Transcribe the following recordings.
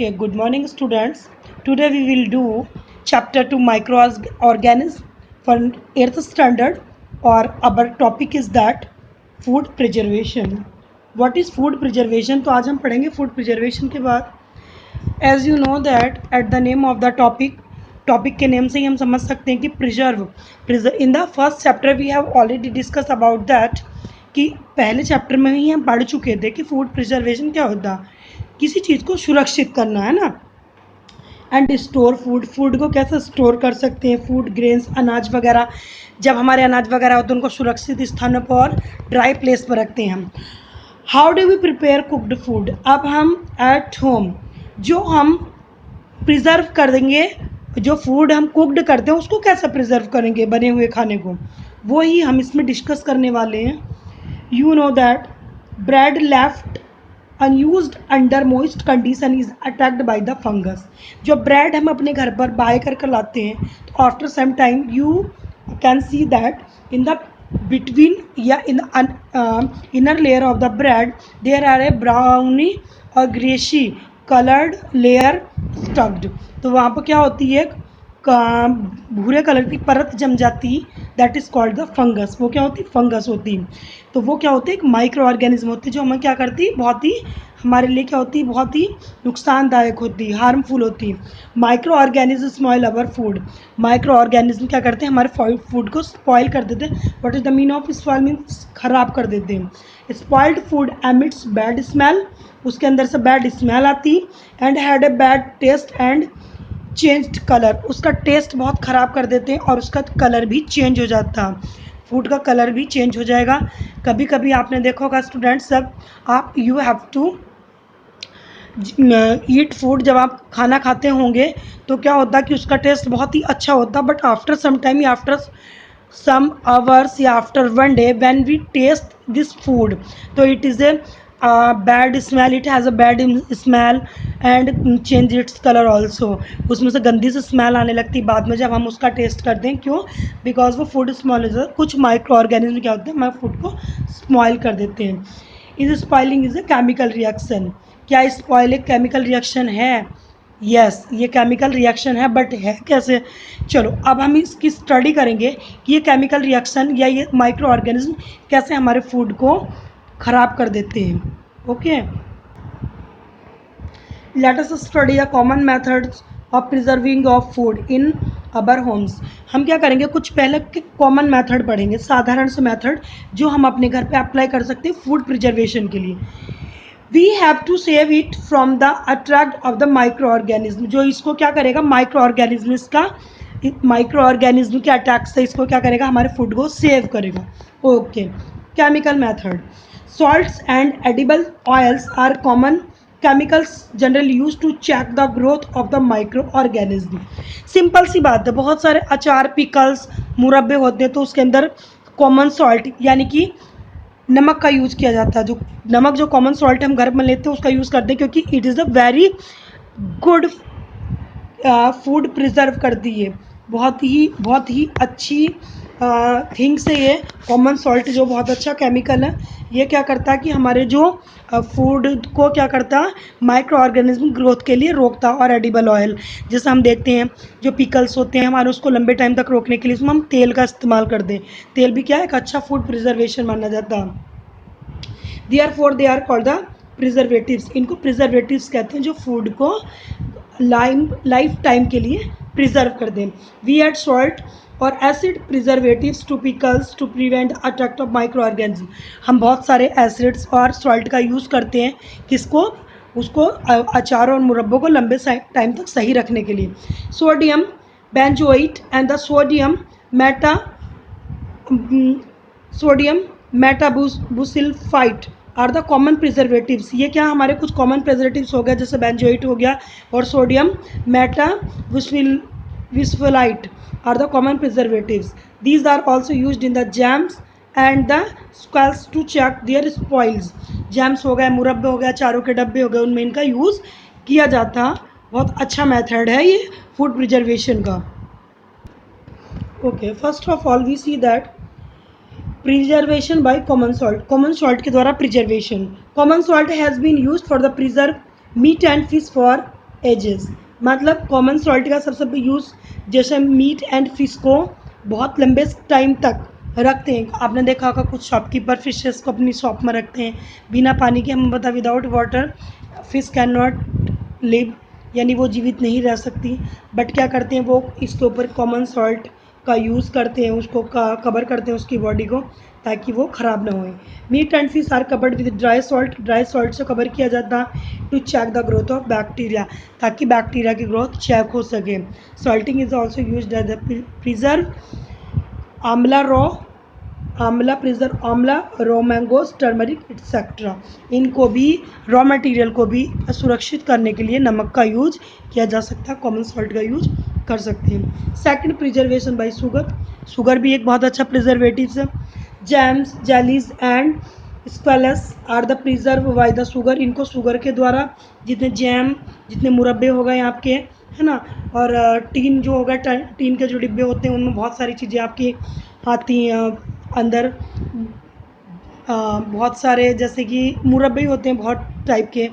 Okay, good morning, students. Today we will do chapter 2 microorganisms for 8th standard, or our topic is that food preservation. What is food preservation? तो आज हम पढ़ेंगे food preservation के बाद. As you know that at the name of the topic के name से ही हम समझ सकते हैं कि preserve in the first chapter we have already discussed about that कि पहले चैप्टर में ही हम पढ़ चुके थे कि फूड प्रिजर्वेशन क्या होता है. किसी चीज़ को सुरक्षित करना है ना. एंड स्टोर फूड को कैसे स्टोर कर सकते हैं. फूड ग्रेन्स अनाज वगैरह, जब हमारे अनाज वगैरह होते हैं उनको सुरक्षित स्थानों पर ड्राई प्लेस पर रखते हैं हम. How do we prepare cooked food. अब हम एट होम जो हम प्रिजर्व कर देंगे, जो फूड हम कुकड करते हैं उसको कैसे प्रिजर्व करेंगे बने हुए खाने को, वो ही हम इसमें डिस्कस करने वाले हैं. You know that bread left unused under moist condition is attacked by the fungus. जो ब्रेड हम अपने घर पर बाय कर लाते हैं तो after some time you can see that in the between या in inner layer of the bread there are a browny or greasy colored layer stucked. तो वहाँ पर क्या होती है, भूरे कलर की परत जम जाती, that is called the fungus. वो क्या होती, फंगस होती. तो वो क्या होती है, एक माइक्रो ऑर्गेनिज्म होती है जो हमें क्या करती, बहुत ही हमारे लिए क्या होती, बहुत ही नुकसानदायक होती, हार्मफुल होती. Micro organism spoil our food. Micro organism क्या करते हैं, हमारे फूड को स्पॉइल कर देते हैं. What is the mean of spoil, means खराब कर देते हैं. Spoiled food emits bad smell, उसके अंदर से बैड स्मेल आती. And had a bad taste and changed colour, उसका टेस्ट बहुत ख़राब कर देते हैं और उसका कलर भी चेंज हो जाता. फूड का कलर भी चेंज हो जाएगा. कभी कभी आपने देखा होगा स्टूडेंट्स, सब आप you have to eat food, जब आप खाना खाते होंगे तो क्या होता कि उसका टेस्ट बहुत ही अच्छा होता, बट आफ्टर सम टाइम या आफ्टर some hours या after one day when we taste this food, तो it is a bad smell, it has a bad smell and change its color also. उसमें से गंदी से स्मेल आने लगती बाद में जब हम उसका टेस्ट करते हैं. क्यों, बिकॉज वो फूड स्मॉल, कुछ माइक्रो ऑर्गेनिज्म क्या होते हैं हमारे फूड को स्पॉइल कर देते हैं. Is spoiling is a chemical reaction. क्या स्पॉइल एक केमिकल रिएक्शन है? यस, ये केमिकल रिएक्शन है, बट है कैसे. चलो अब हम इसकी स्टडी करेंगे कि ये केमिकल रिएक्शन या ये माइक्रो ऑर्गेनिज्म कैसे हमारे फूड को ख़राब कर देते हैं. Okay, let us study the common methods of preserving of food in our Holmes. हम क्या करेंगे, कुछ पहले के कॉमन मेथड पढ़ेंगे, साधारण से मेथड जो हम अपने घर पे अप्लाई कर सकते हैं फूड प्रिजर्वेशन के लिए. We have to save it from the attract of the microorganism. जो इसको क्या करेगा, माइक्रो ऑर्गेनिज्म, इसका माइक्रो ऑर्गेनिज्म के अटैक से इसको क्या करेगा, हमारे फूड को सेव करेगा. Okay, chemical method. Salts and edible oils are common chemicals generally use to check the growth of the microorganism. Simple सी बात है, बहुत सारे अचार, पिकल्स, मुरब्बे होते हैं तो उसके अंदर कॉमन सॉल्ट यानी कि नमक का यूज़ किया जाता है. जो नमक, जो कॉमन सॉल्ट हम घर में लेते हैं उसका यूज़ करते हैं क्योंकि it is a very good food preserve करती है. बहुत ही अच्छी थिंग्स है ये कॉमन सॉल्ट, जो बहुत अच्छा केमिकल है. ये क्या करता है कि हमारे जो फूड को क्या करता है, माइक्रो ऑर्गेनिज्म ग्रोथ के लिए रोकता. और एडिबल ऑयल, जैसे हम देखते हैं जो पिकल्स होते हैं हमारे, उसको लंबे टाइम तक रोकने के लिए उसमें हम तेल का इस्तेमाल कर दें. तेल भी क्या है, एक अच्छा फूड प्रिजर्वेशन माना जाता है. Therefore they are called the preservatives. इनको प्रिजर्वेटिव्स कहते हैं जो फूड को लाइफ टाइम के लिए प्रिजर्व कर दें. वी एड सॉल्ट और acid preservatives to pickles to prevent attack of micro organism. हम बहुत सारे एसिड्स और सॉल्ट का यूज़ करते हैं, किसको, उसको अचार और मुरब्बों को लंबे टाइम तक सही रखने के लिए. Sodium benzoate and the sodium metabisulphite are the common preservatives. ये क्या हमारे कुछ कॉमन प्रिजर्वेटिव्स हो गया, जैसे बेंजोएट हो गया और sodium metabisulphite are the common preservatives. These are also used in the jams and the squashes to check their spoils. Jams हो गए, मुरब्बे हो गए, अचारों के डब्बे हो गए, उनमें इनका यूज़ किया जाता. बहुत अच्छा मेथड है ये फूड प्रिजर्वेशन का. Okay, first of all we see that preservation by common salt. Common के द्वारा प्रिजर्वेशन. Common salt has been used for the preserve meat and fish for ages, मतलब कॉमन सॉल्ट का सबसे यूज़ जैसे मीट एंड फिश को बहुत लंबे टाइम तक रखते हैं। आपने देखा होगा कुछ शॉपकीपर फिशेस को अपनी शॉप में रखते हैं बिना पानी के। हम बता without water fish can not live, यानी वो जीवित नहीं रह सकती। बट क्या करते हैं वो इसके ऊपर कॉमन सॉल्ट का यूज़ करते हैं, उसको कवर करते हैं उसकी बॉडी को, ताकि वो ख़राब ना होए। Meat and fish are covered with dry salt से कवर किया जाता to check the growth of bacteria, ताकि बैक्टीरिया की ग्रोथ चेक हो सके। Salting is also use as the preserve amla preserve amla, raw mangoes, turmeric etcetera. इनको भी रॉ मटेरियल को भी सुरक्षित करने के लिए नमक का यूज किया जा सकता है, कॉमन सॉल्ट का यूज कर सकते हैं। सेकंड, प्रिजर्वेशन बाय शुगर भी एक बहुत अच्छा प्रिजर्वेटिव है। Jams, jellies and squashes are the preserve by the sugar. इनको शुगर के द्वारा, जितने जैम, जितने मुरब्बे हो गए आपके, है ना, और टीन जो होगा, टीन के जो डिब्बे होते हैं उनमें बहुत सारी चीज़ें आपकी आती हैं अंदर। बहुत सारे जैसे कि मुरब्बे होते हैं बहुत टाइप के,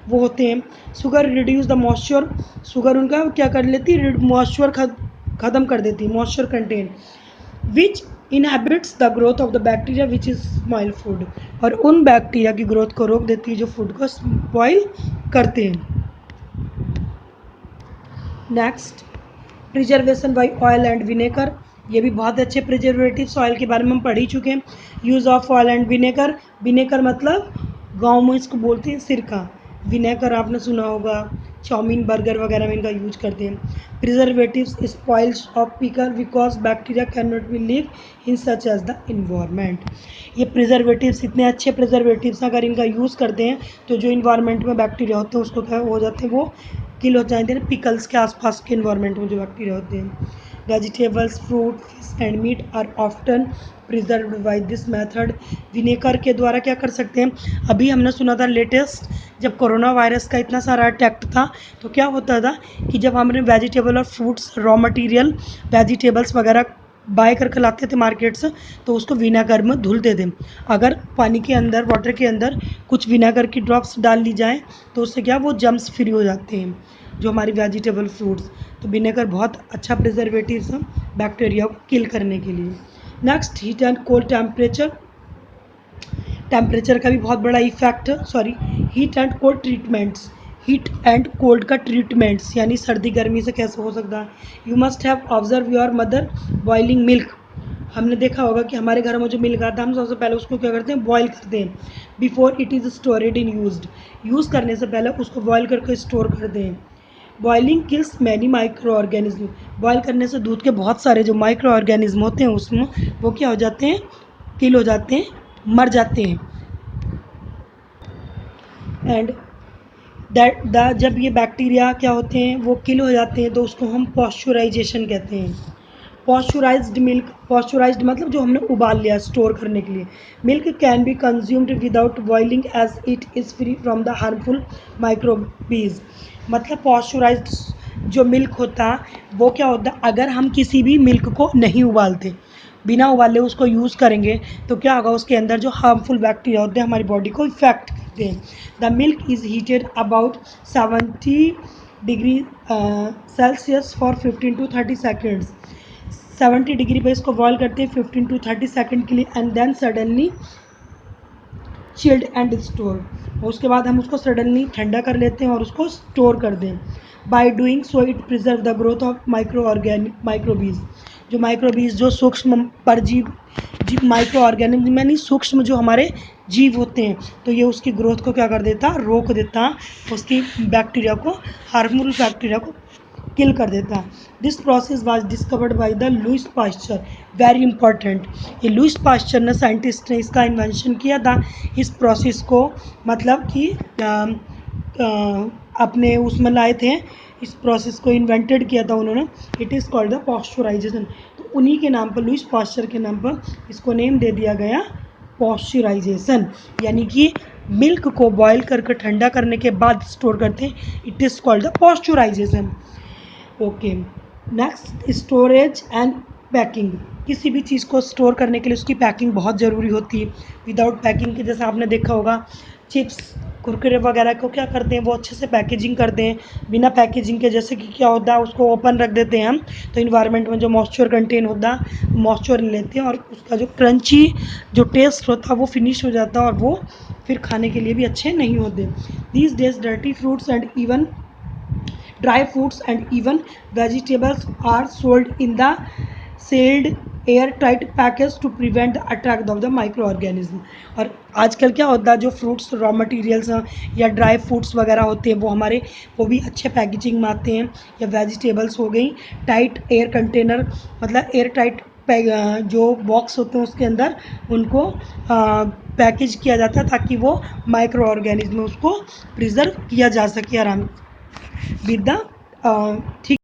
वो होते हैं। Sugar reduce the moisture, sugar उनका क्या कर लेती है, मॉइस्चर ख़त्म कर देती है, moisture contain, which inhabits the growth of the bacteria which is spoil food. और उन बैक्टीरिया की ग्रोथ को रोक देती है जो फूड को स्पॉइल करते हैं। Next, preservation by oil and vinegar. ये भी बहुत अच्छे प्रिजर्वेटिव्स, ऑयल के बारे में हम पढ़ ही चुके हैं। Use of oil and vinegar, vinegar मतलब गाँव में इसको बोलते हैं सिरका। विनेगर आपने सुना होगा, चाउमीन बर्गर वगैरह में इनका यूज करते हैं। Preservatives spoils of pickle because bacteria can not be live in such as the environment. ये प्रिजर्वेटिव्स इतने अच्छे प्रिजर्वेटिव्स अगर इनका यूज़ करते हैं तो जो इन्वायरमेंट में बैक्टीरिया होते हैं उसको क्या हो जाते हैं, वो किल हो जाते हैं। पिकल्स के आसपास के इन्वायरमेंट में जो बैक्टीरिया होते हैं। Vegetables, fruit, fish and meat are often preserved by this method. Vinegar के द्वारा क्या कर सकते हैं, अभी हमने सुना था लेटेस्ट, जब कोरोना वायरस का इतना सारा अटैक था तो क्या होता था कि जब हमने वेजिटेबल और फ्रूट्स, रॉ मटेरियल, वेजिटेबल्स वगैरह बाय करके लाते थे मार्केट से, तो उसको विनेगर में धुलते थे। अगर पानी के अंदर, वाटर के अंदर कुछ विनेगर की ड्रॉप्स डाल ली जाए तो उससे क्या, वो जम्स फ्री हो जाते हैं जो हमारी वेजिटेबल फ्रूट्स। तो विनेगर बहुत अच्छा प्रिजर्वेटिव है बैक्टीरिया को किल करने के लिए। Next, heat and cold temperature. Temperature का भी बहुत बड़ा इफेक्ट है, sorry, heat and cold treatments. Heat and cold का ट्रीटमेंट्स यानी सर्दी गर्मी से कैसे हो सकता है। You must have observe your mother boiling milk. हमने देखा होगा कि हमारे घर में जो मिल्क आता है हम सबसे पहले उसको क्या करते हैं, बॉईल करते हैं before it is stored in use करने से पहले उसको बॉईल करके स्टोर करते हैं। Boiling kills many micro organism. Boil करने से दूध के बहुत सारे जो माइक्रो ऑर्गेनिज्म होते हैं उसमें वो क्या हो जाते हैं, किल हो जाते हैं, मर जाते हैं। एंड दैट द जब ये बैक्टीरिया क्या होते हैं वो किल हो जाते हैं तो उसको हम पॉस्चराइजेशन कहते हैं। पॉस्चराइज्ड मिल्क, पॉस्चराइज्ड मतलब जो हमने उबाल लिया स्टोर करने के लिए। Milk can be consumed without boiling as it is free from the harmful microbes. मतलब पॉस्चराइज्ड जो मिल्क होता वो क्या होता, अगर हम किसी भी मिल्क को नहीं उबालते, बिना उबाले उसको यूज़ करेंगे तो क्या होगा, उसके अंदर जो हार्मफुल बैक्टीरिया होते हैं हमारी बॉडी को इफेक्ट करते हैं। The milk is heated about 70 degree Celsius for 15 to 30 seconds. 70 degree पे इसको बॉयल करते हैं 15 to 30 सेकेंड के लिए, and then suddenly chilled and store. उसके बाद हम उसको सडनली ठंडा कर लेते हैं और उसको स्टोर कर दें। By doing so it preserve the growth of microbes. जो माइक्रोबीज जो सूक्ष्म परजीव जीव, माइक्रो ऑर्गेनिज्म यानी सूक्ष्म जो हमारे जीव होते हैं, तो ये उसकी ग्रोथ को क्या कर देता, रोक देता, उसकी बैक्टीरिया को, हार्मफुल बैक्टीरिया को किल कर देता। This process was discovered by the Lewis pasture, very important. ये लुईस पास्चर ने, साइंटिस्ट ने इसका इन्वेंशन किया था। इस प्रोसेस को मतलब कि अपने उसमें लाए थे, इस प्रोसेस को इन्वेंटेड किया था उन्होंने। It is called the pasteurisation. तो उन्हीं के नाम पर, लुईस पास्चर के नाम पर इसको नेम दे दिया गया पॉस्चराइजेशन। यानी कि मिल्क को बॉयल करके ठंडा करने के बाद स्टोर करते हैं, it is called the pasteurisation. Okay. Next, storage and packing. किसी भी चीज़ को स्टोर करने के लिए उसकी पैकिंग बहुत ज़रूरी होती है। विदाउट पैकिंग के, जैसे आपने देखा होगा चिप्स कुरकुरे वगैरह को क्या करते हैं, वो अच्छे से पैकेजिंग करते हैं बिना पैकेजिंग के। जैसे कि क्या होता है, उसको ओपन रख देते हैं हम, तो इन्वायरमेंट में जो मॉइस्चर कंटेन होता है मॉइस्चर लेते हैं और उसका जो क्रंची जो टेस्ट होता है वो फिनिश हो जाता है और वो फिर खाने के लिए भी अच्छे नहीं होते। These days dirty fruits and even dry fruits and even vegetables are sold in the sealed airtight package to prevent the attack of the microorganism। और आजकल क्या होता है, जो फ्रूट्स रॉ मटेरियल्स हैं या ड्राई फ्रूट्स वगैरह होते हैं वो हमारे वो भी अच्छे पैकेजिंग में आते हैं, या वेजिटेबल्स हो गई टाइट एयर कंटेनर मतलब एयर टाइट जो बॉक्स होते हैं उसके अंदर उनको पैकेज किया जाता है ताकि वो माइक्रो ऑर्गेनिज्म उसको प्रिजर्व किया जा सके आराम विद द ठीक